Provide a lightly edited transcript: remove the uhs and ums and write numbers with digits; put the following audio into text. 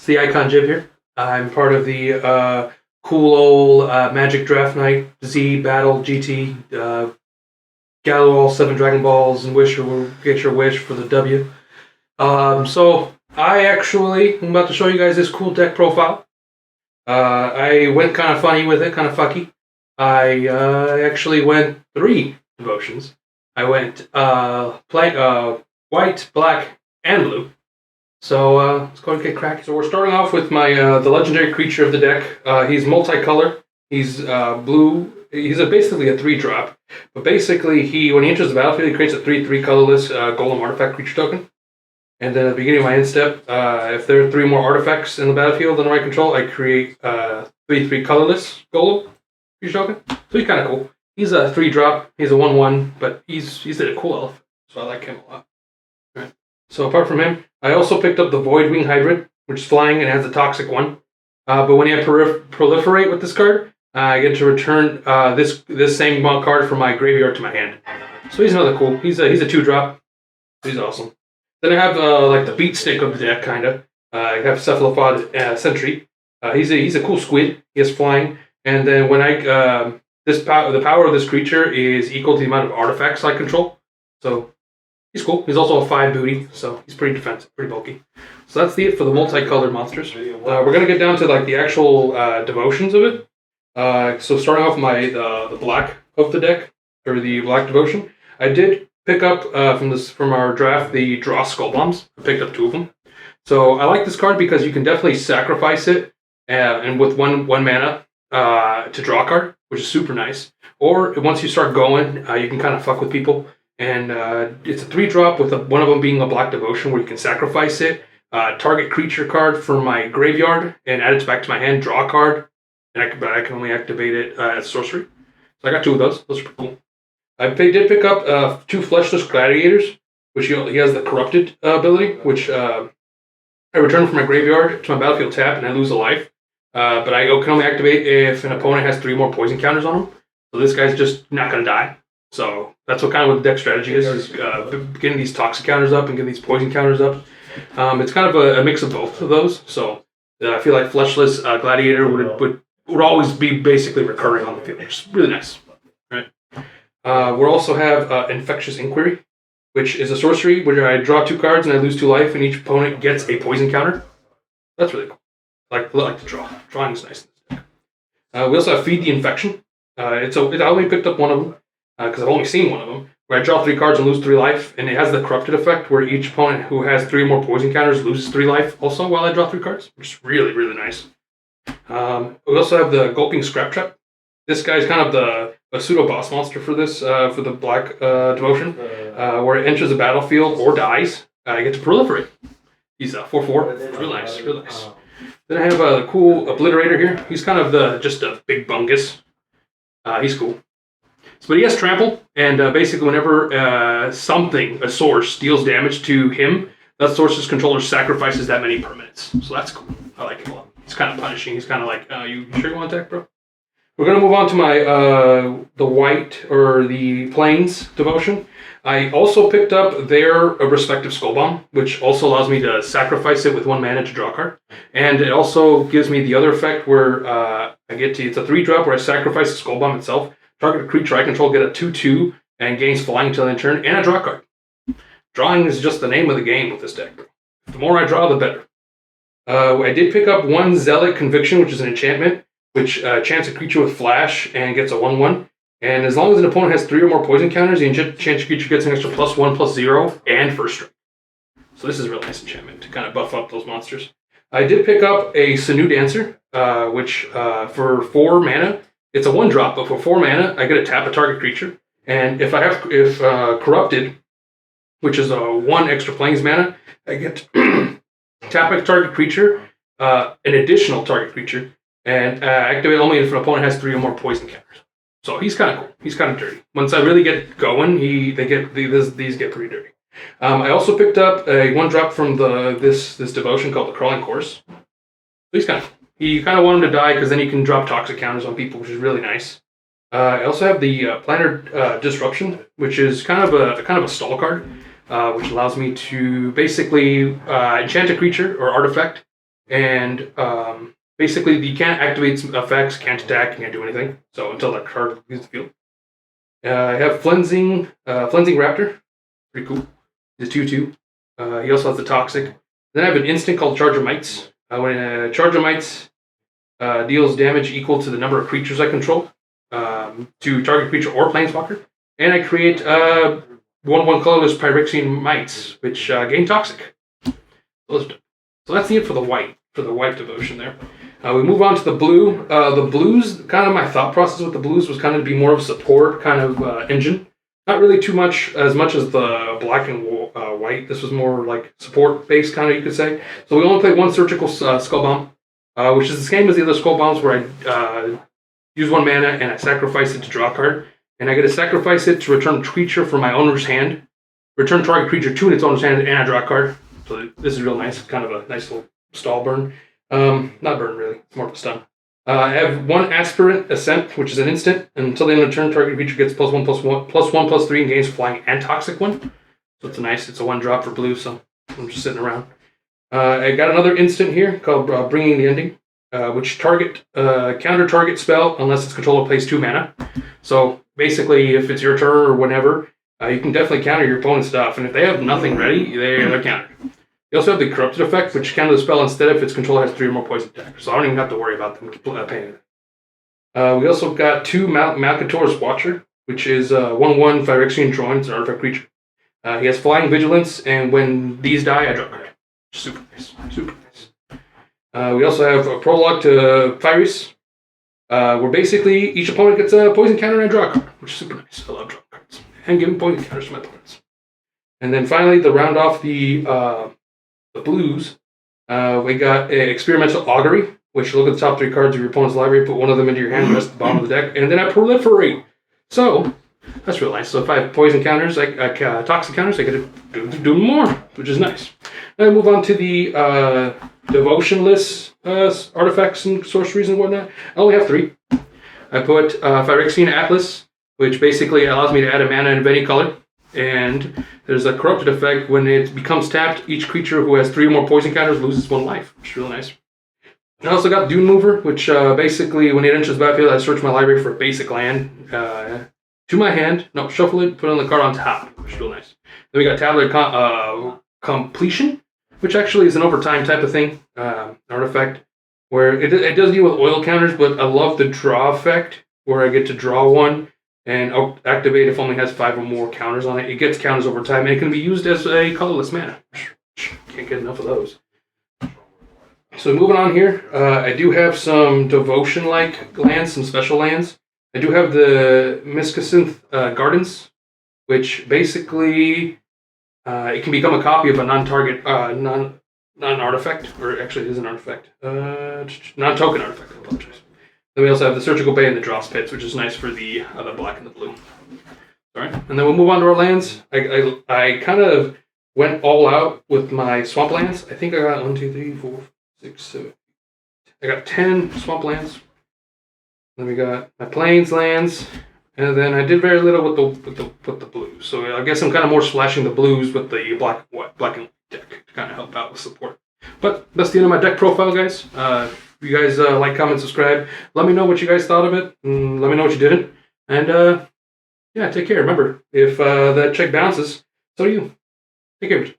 the Icon Gib here. I'm part of the cool old Magic Draft Night Z Battle GT. Gather all 7 Dragon Balls and get your wish for the W. So I actually am about to show you guys this cool deck profile. I went kind of funny with it, kind of fucky. I actually went 3 devotions. I went white, black, and blue. So let's go and get cracking. So we're starting off with my the legendary creature of the deck. He's multicolor. He's blue. He's basically a 3-drop. But basically, when he enters the battlefield, he creates a 3/3 colorless golem artifact creature token. And then at the beginning of my end step, if there are 3 more artifacts in the battlefield under my control, I create 3/3 colorless golem creature token. So he's kind of cool. He's a 3-drop. He's a 1/1, but he's a cool elf. So I like him a lot. Right. So apart from him, I also picked up the Voidwing Hybrid, which is flying and has a toxic 1. But when I proliferate with this card, I get to return this same card from my graveyard to my hand. So he's another cool. He's a 2-drop. He's awesome. Then I have like the beat stick of the deck, kind of. I have Cephalopod Sentry. He's a cool squid. He has flying. And then when the power of this creature is equal to the amount of artifacts I control. So he's cool. He's also a 5 booty, so he's pretty defensive, pretty bulky. So that's it for the multicolored monsters. We're gonna get down to like the actual devotions of it. So starting off the black of the deck, or the black devotion, I did pick up from our draft the draw skull bombs. I picked up 2 of them. So I like this card because you can definitely sacrifice it and with one mana to draw a card, which is super nice. Or once you start going, you can kind of fuck with people. And it's a 3-drop with one of them being a black devotion where you can sacrifice it, target creature card from my graveyard and add it back to my hand, draw a card, but I can only activate it as sorcery. So I got 2 of those. Those are pretty cool. I did pick up 2 Fleshless Gladiators, which he has the Corrupted ability, which I return from my graveyard to my battlefield tap and I lose a life. But I can only activate if an opponent has 3 more poison counters on him. So this guy's just not going to die. So that's what the deck strategy is getting these toxic counters up and getting these poison counters up. It's kind of a mix of both of those. So I feel like Fleshless Gladiator would always be basically recurring on the field, which is really nice. Right. We also have Infectious Inquiry, which is a sorcery where I draw 2 cards and I lose 2 life, and each opponent gets a poison counter. That's really cool. I like to draw. Drawing is nice in this deck. We also have Feed the Infection. I only picked up 1 of them because I've only seen 1 of them, where I draw 3 cards and lose 3 life, and it has the Corrupted effect where each opponent who has 3 or more poison counters loses 3 life also while I draw 3 cards, which is really, really nice. We also have the Gulping Scrap Trap. This guy's kind of a pseudo boss monster for this for the black devotion, where it enters the battlefield or dies. I get to proliferate. He's a 4/4. Real nice, real nice. Then I have a cool Obliterator here. He's kind of just a big bungus. He's cool. But he has trample, and basically whenever a source deals damage to him, that source's controller sacrifices that many permanents. So that's cool. I like him a lot. He's kind of punishing. He's kind of like, you sure you want to attack, bro? We're going to move on to my the white or the plains devotion. I also picked up their respective skull bomb, which also allows me to sacrifice it with 1 mana to draw a card. And it also gives me the other effect where it's a 3-drop where I sacrifice the skull bomb itself. Target creature I control get a 2/2 and gains flying until end turn, and I draw a card. Drawing is just the name of the game with this deck. The more I draw, the better. I did pick up 1 Zealot Conviction, which is an enchantment, which chants a creature with flash and gets a 1/1. And as long as an opponent has 3 or more poison counters, the enchanted creature gets an extra +1/+0 and first strike. So this is a real nice enchantment to kind of buff up those monsters. I did pick up a Sinew Dancer, which for 4 mana, it's a 1-drop, but for 4 mana, I get to tap a target creature. And if Corrupted, which is a 1 extra plains mana, I get to tap a target creature, an additional target creature, and activate only if an opponent has 3 or more poison counters. So he's kind of cool. He's kind of dirty. Once I really get going, these get pretty dirty. I also picked up a 1-drop from this devotion called the Crawling Corpse. So he's kind of cool. You kind of want him to die because then you can drop toxic counters on people, which is really nice. I also have the Planar Disruption, which is kind of a stall card, which allows me to basically enchant a creature or artifact and basically you can't activate some effects, can't attack, can't do anything. So until that card leaves the field. I have Flensing Raptor, pretty cool. He's 2/2. He also has the Toxic. Then I have an instant called Charger Mites. When Charger Mites deals damage equal to the number of creatures I control to target creature or planeswalker, and I create 1/1 colorless Phyrexian Mites, which gain Toxic. So that's it for the white devotion there. We move on to the blue. The blues, kind of my thought process with the blues was kind of to be more of a support kind of engine. Not really too much as the black and white. This was more like support based kind of, you could say. So we only played one Surgical Skull Bomb, which is the same as the other Skull Bombs, where I use 1 mana and I sacrifice it to draw a card. And I get to sacrifice it to return a creature from my owner's hand. Return target creature to its owner's hand and I draw a card. So this is real nice. It's kind of a nice little stall burn. Not burn really. It's more of a stun. I have 1 Aspirant Ascent, which is an instant. Until the end of the turn, target creature gets +1/+1/+3 and gains flying and toxic 1. So it's a 1-drop for blue, so I'm just sitting around. I got another instant here called Bringing the Ending, which counter target spell unless its controller plays 2 mana. So basically, if it's your turn or whenever, you can definitely counter your opponent's stuff. And if they have nothing ready, they're countered. You also have the Corrupted effect, which counters the spell instead if its controller has 3 or more poison attackers. So I don't even have to worry about them paying. We also got 2 Malcator's Watcher, which is 1/1 Phyrexian Droid. It's an artifact creature. He has Flying Vigilance, and when these die, I draw a card. Super nice. Super nice. We also have a Prologue to Phyris, where basically each opponent gets a poison counter and I draw a card, which is super nice. I love drawing cards. And giving poison counters to my opponents. And then finally, to round off the blues, we got Experimental Augury, which look at the top 3 cards of your opponent's library, put 1 of them into your hand, the rest at the bottom of the deck, and then I proliferate. So that's real nice. So if I have poison counters, toxic counters, I get to do more, which is nice. Then I move on to the devotionless artifacts and sorceries and whatnot. I only have 3. I put Phyrexian Atlas, which basically allows me to add a mana of any color. And there's a Corrupted effect. When it becomes tapped, each creature who has 3 or more poison counters loses 1 life, which is really nice. I also got Dune Mover, which basically, when it enters the battlefield, I search my library for a basic land to my hand. No, shuffle it, put it on the card on top, which is real nice. Then we got Tablet Completion, which actually is an overtime type of thing, artifact, where it does deal with oil counters, but I love the draw effect, where I get to draw 1. And activate if only has 5 or more counters on it. It gets counters over time, and it can be used as a colorless mana. Can't get enough of those. So moving on here, I do have some devotion-like lands, some special lands. I do have the Miskasynth Gardens, which basically it can become a copy of a non-target, non-artifact, or actually it is an artifact, non-token artifact. I apologize. Then we also have the Surgical Bay and the Dross Pits, which is nice for the black and the blue. All right, and then we'll move on to our lands. I kind of went all out with my swamp lands. I think I got 1, 2, 3, 4, 6, 7. I got 10 swamp lands. Then we got my plains lands, and then I did very little with the blues. So I guess I'm kind of more splashing the blues with the black and white deck to kind of help out with support. But that's the end of my deck profile, guys. If you guys like, comment, subscribe. Let me know what you guys thought of it, and let me know what you didn't. And yeah, take care. Remember, if that check bounces, so do you. Take care.